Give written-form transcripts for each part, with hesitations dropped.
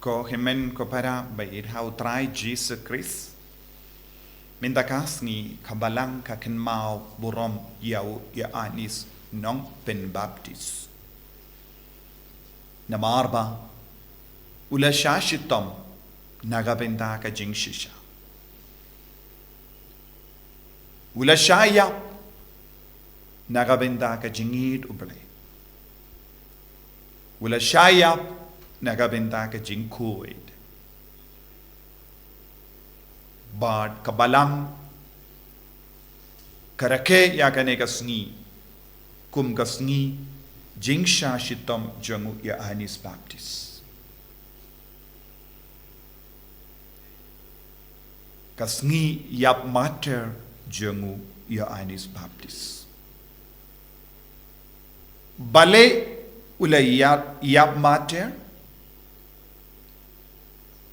Ko himen ko para bayit how try Jesus Christ. Minta kasngi kabalang ka kenmau burom yau ya anis nong pen baptis. Namarba ula shashitom nagabenda ka jingshisha. Ula shaya nagabenda ka jingid ublay. Ula shaya nagabenda ka jingkuid. Bad kabalang karake ya kane kasngi kum kasngi jingsha shitom jangu ya anis baptis. Kasngi yap mater jangu ya anis baptis. Bale ulay yap mater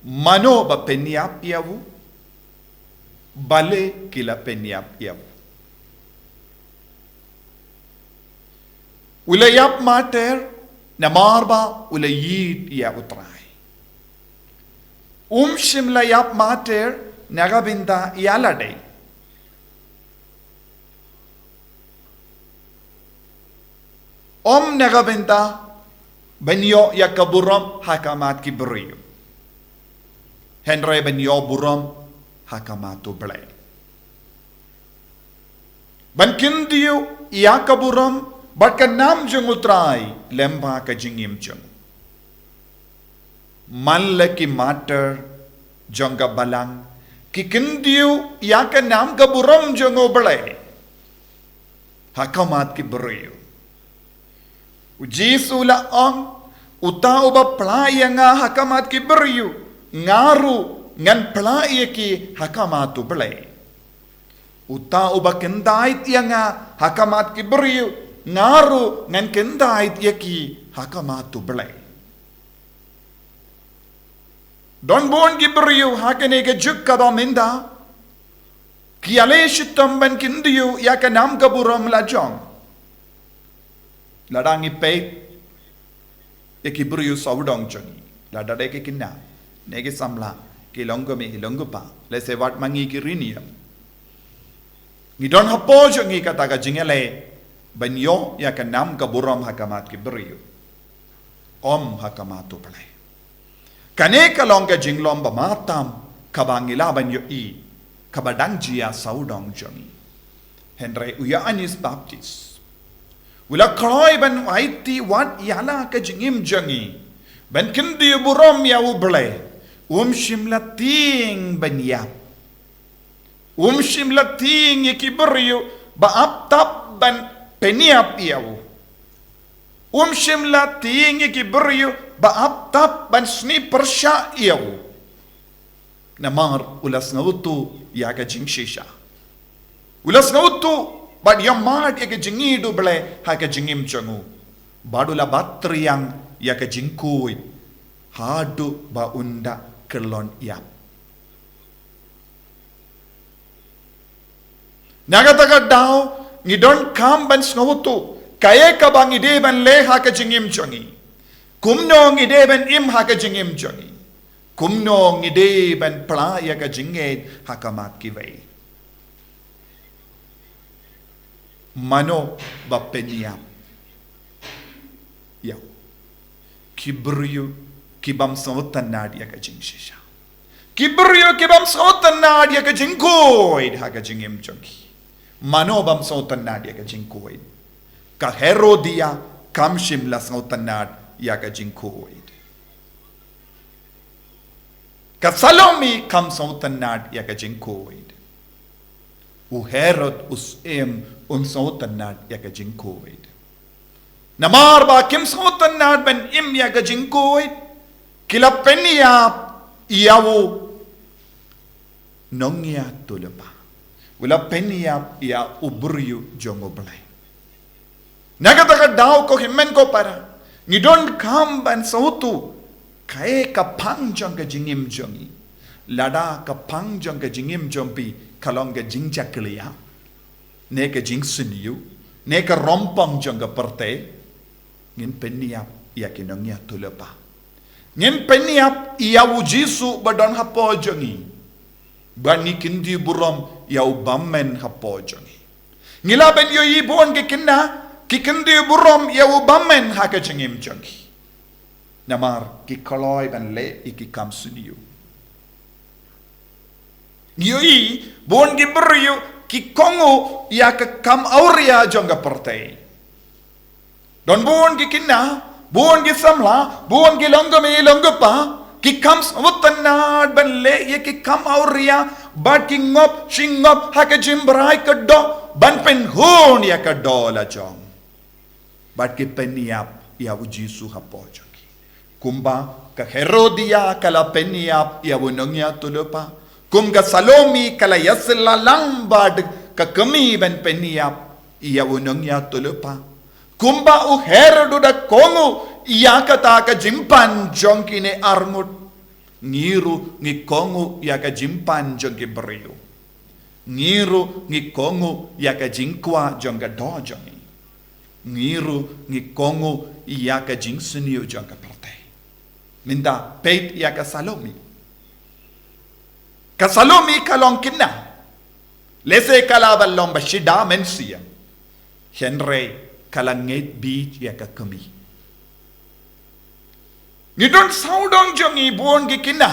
mano ba penyap yawu bale kila penyap yawu. Ulayap mater namarba ulayid ya utray. Shimlayap mater nagabinda yalade. Nagabinda banyo yakaburam hakhmat ki Blei. Henry banyo buram hakhmat Blei. Ban kindiyo yakaburam but ka nam jung utray lemba ka jingim jung. Manla ki mater jonga balang ki kindiyo ya ka nam ka buram jung Blei. Hakhmat ki Blei. Ujisula utau ba playa nga hakhmat ki Blei. Ngaru ngan playa ki hakhmat Blei. Utau ba kendait ya nga hakhmat ki Blei. Ngaru ngan kendait yaki hakhmat Blei. Don bon ki Blei hakane ke juk kada minda ki ale shitam ban kindiyu ya ka nam kaburam la jong. Ladangi pe yaki Blei saudong jongi. Ladade ke kinna nege samla ki longome longupa le se wat mangi ki riniam. Ngidon hapo jongi kata ka jingale banyo ya ka nam ka buram hakhmat ki Blei. Hakhmat Blei. Kane ka long ka jinglong ba matam kabangila banyo i kabadang jia saudong jongi. Henry uya anis baptis. Wila kroy ban waiti wat yala ka jingim jongi. Ban kindi buram ya Blei. Shimla ting banyap. Shimla ting yaki Blei ba aptap ban peniap yaw. Shimla ting yaki Blei ba aptap ban sni persya yaw. Namar ulas ngautu ya ka jingshisha. Ulas ngautu bad yamad ya ka jingidu Blei ha ka jingim changu. Badula batriyang ya ka jingkuid. Hadu ba unda kelon yap. Nagataga daw ngidon kam ban sngotu kaya ka bang ide ban le ha ka jingim jongi. Kumno ngide ban im ha ka jingim jongi. Kumno ngide ban pla ya ka jinged hakhmat ki Blei. Mano ba penyap yaw. Ki Blei ki bam sautan nadia ka jingshisha. Ki Blei ki bam sautan nadia ka jingkoid ha ka jingim jongi. Mano bam sautan nadia ka jingkoid. Ka Herodia kam shimla sautan nad ya ka jingkoid. Ka Salome kam sautan nad ya ka jingkoid. Herod sautan nad ya ka jingkoid. Namar ba kim sautan nad ban im ya ka jingkoid. Kila penyap iyawu nongya tulapa. Wala penyap ya ubriyu jongo Blei. Nagataka daw ko himen ko para. Ngidon kam ban sautu kaya kapang jong ka jingim jongi. Lada kapang jong ka jingim jompi kalong ka jingjak liya. Ne ka jing siniyu. Ne ka rompang jong ka parte. Ngin penyap ya kinongya tulapa. Ngin peniap iau Jisu badon hapo jongi. Bani kindi burom iau bammen hapo jongi. Ngila ben yo ibon ke kinna kikindi burom iau bammen haka jengim jongi. Namar ki kaloi ben le iki kam suniu. Yoi bon gi beryu ki kongo ya ke kam auria jonga pertai. Don bon gi kinna, bon gi samla, bon gi longgame longgopa, ki kam samutanad ban le ye ki kam auria, bat ki ngop shingop haka jimbrai ka do, ban pen hon ya ka do la jong. Bat ki peniap ya Jisu hapo jongi. Kumba ka Herodia kala peniap ya wonongya tulupa. Kum ka Salomi kala yasla langbad ka kami ben peniap iya unang ya tulupa. Kumba u Herodu da kongu iya kata ka jimpan jongki ne arngut. Ngiru ngi kongu ya ka jimpan jongki beriu. Ngiru ngi kongu ya ka jingkwa jongka do jongi. Ngiru ngi kongu iya ka jingsuniu jongka pertai. Minta peit ya ka Salomi. Kasalomi kalong kinna. Lese kalaballong bashida mensia. Henry kalangit beach ya kakami. Nidon saudong jongi buon gi kinna.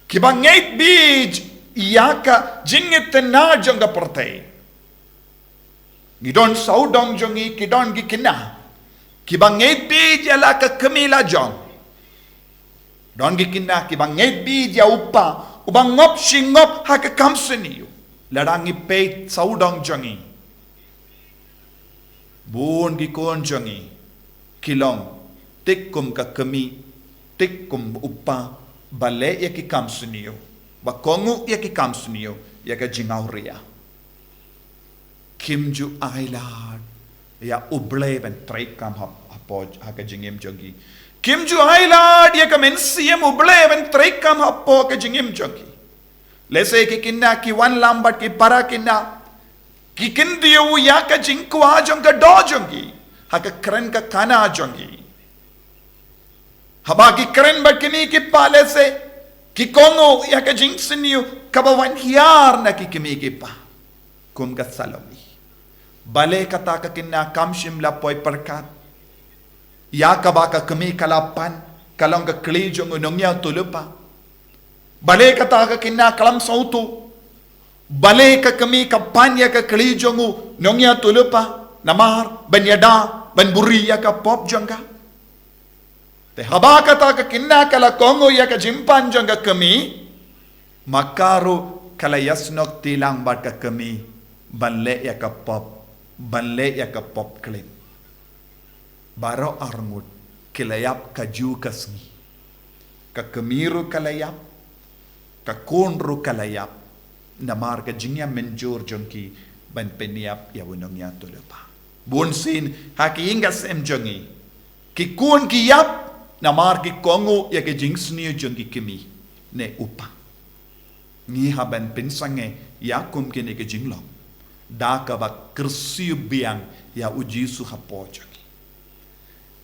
Kibangit beach yaka jingit na jonga portay. Nidon saudong jongi kidon gi kinna. Kibangit beach yala kakami la jong. Don gi kinna kibangit beach ya upa. Ubang ngop shingop haka kamseniyo. Larangi peit saudong jongi. Buon gi kon jongi. Kilong. Tikkum ka kami. Tikkum upa. Bale ya ki kamseniyo. Bakongu ya ki kamseniyo. Ya ka jingauria. Kimju ailad. Ya Blei ben trekam hapoj haka jingim jongi. Kimju ailad ya ka mensiem Blei ben trekam hapo ka jingim jongi. Lese ki kinna ki wan lambat ki para kinna ki kindiu ya ka jingkwa jongka do jongi. Haka kren ka kana jongi. Haba ki kren bat kini ki pale se ki kongo ya ka jingsiniu kabawan hiar na ki kimi ki pa. Kum ka Salomi. Bale kata ka kinna kamshim la poi perkat. Ya kabaka kami kalapan kalong ka klijong unongya tulupa. Bale kata ka kinna kalam sautu. Bale ka kami kapanya ka klijong unongya tulupa. Namar banyada ban buriya ka pop jangka. Te haba kata ka kinna kala kongo ya ka jimpan jangka kami. Makaru kala yasnok tilang bat ka kami. Banle ya ka pop. Banle ya ka pop klin. Baro arngut kilayap kaju kasngi. Ka kemiru kalayap. Ka konru kalayap. Namar ka jingya menjur jongki ban peniap ya wunong ya tulupa. Bunsin haki ingas em jongi. Ki kun ki yap namar ki kongo ya ka jingsni jongki kimi ne upa. Ngi haban pinsange ya kum kini ka jinglong. Da ka ba kersiu biang ya Jisu hapo jongi.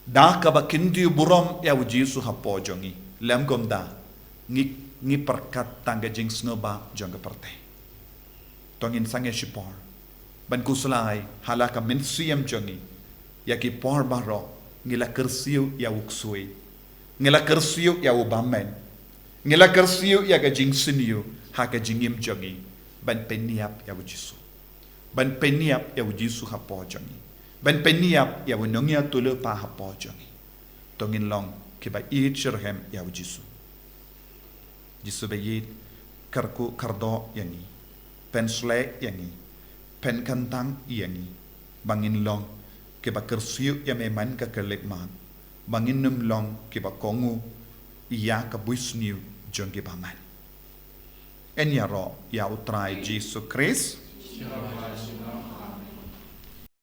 Da ka ba kindi burom ya Jisu hapo jongi. Lem gom da ngi perkat tangga jing snoba jonga perte. Tongin sange shipor. Ban kusulai halaka mensiem jongi. Ya ki por baro ngila kersiu ya uksui. Ngila kersiu ya ubamen. Ngila kersiu ya ka jing siniu haka jingim jongi. Ban peniap ya Jisu. Ban peniap ya Jisu hapo jongi. Ben peniap ya wenongya tulu pa hapo jongi. Tongin long kiba iit shirhem ya Jisu. Jisu ba iit karku kardo yangi. Pen slek yangi. Pen kantang yangi. Bangin long kiba kersiu ya meman ka kerlikman. Bangin num long kiba kongu iya ka buisniu jongi baman. En ya ro ya utrai Jisu Christ.